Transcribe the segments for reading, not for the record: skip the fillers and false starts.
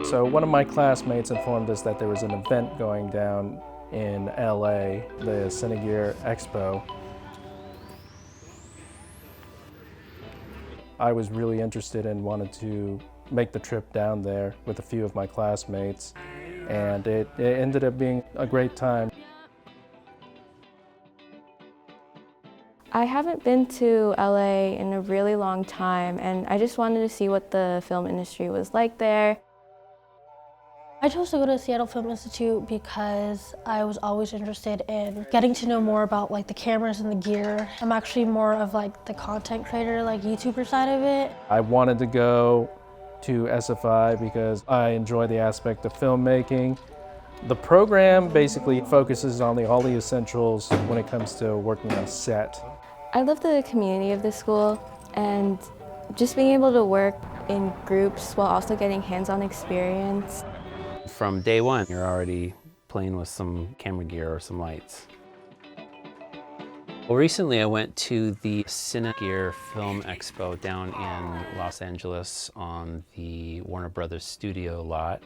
So one of my classmates informed us that there was an event going down in LA, the CINEGEAR EXPO. I was really interested and wanted to make the trip down there with a few of my classmates, and it ended up being a great time. I haven't been to LA in a really long time, and I just wanted to see what the film industry was like there. I chose to go to Seattle Film Institute because I was always interested in getting to know more about like the cameras and the gear. I'm actually more of like the content creator, like YouTuber side of it. I wanted to go to SFI because I enjoy the aspect of filmmaking. The program basically focuses on all the essentials when it comes to working on a set. I love the community of the school and just being able to work in groups while also getting hands-on experience. From day one, you're already playing with some camera gear or some lights. Well, recently I went to the CINEGEAR Film Expo down in Los Angeles on the Warner Brothers studio lot.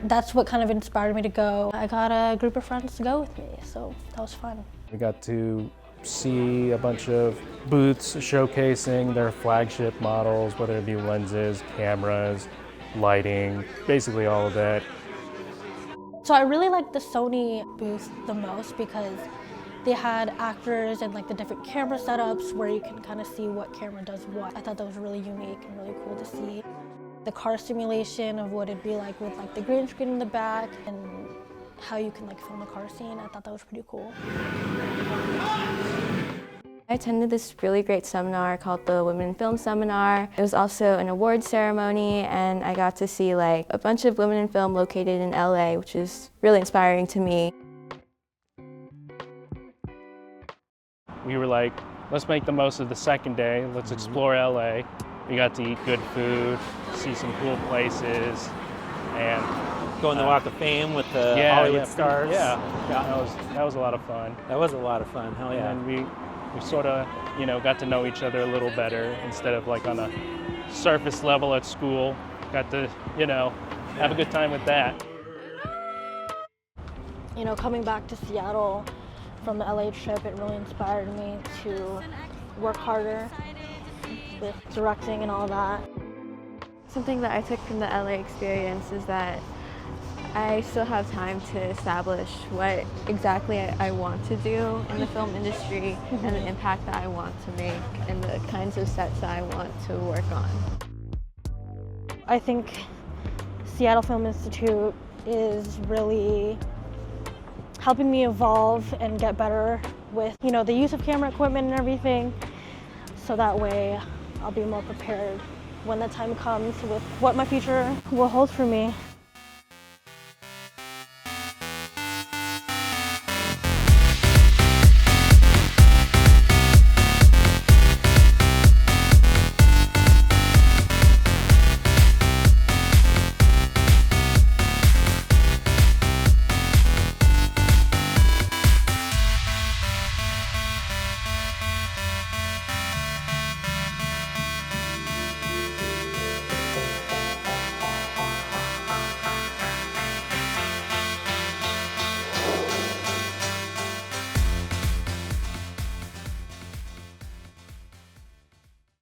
That's what kind of inspired me to go. I got a group of friends to go with me, so that was fun. We got to see a bunch of booths showcasing their flagship models, whether it be lenses, cameras, lighting, basically all of that. So I really liked the Sony booth the most because they had actors and like the different camera setups where you can kind of see what camera does what. I thought that was really unique and really cool to see. The car simulation of what it'd be like with like the green screen in the back and how you can like film a car scene. I thought that was pretty cool. I attended this really great seminar called the Women in Film Seminar. It was also an award ceremony, and I got to see like a bunch of women in film located in LA, which is really inspiring to me. We were like, let's make the most of the second day, let's explore LA. We got to eat good food, see some cool places, and go on the Walk of Fame with the Hollywood stars. Yeah, that was a lot of fun. That was a lot of fun, hell yeah. And we sort of, got to know each other a little better instead of like on a surface level at school. Got to, have a good time with that. Coming back to Seattle from the LA trip, it really inspired me to work harder with directing and all that. Something that I took from the LA experience is that I still have time to establish what exactly I want to do in the film industry and the impact that I want to make and the kinds of sets that I want to work on. I think Seattle Film Institute is really helping me evolve and get better with, the use of camera equipment and everything, so that way I'll be more prepared when the time comes with what my future will hold for me.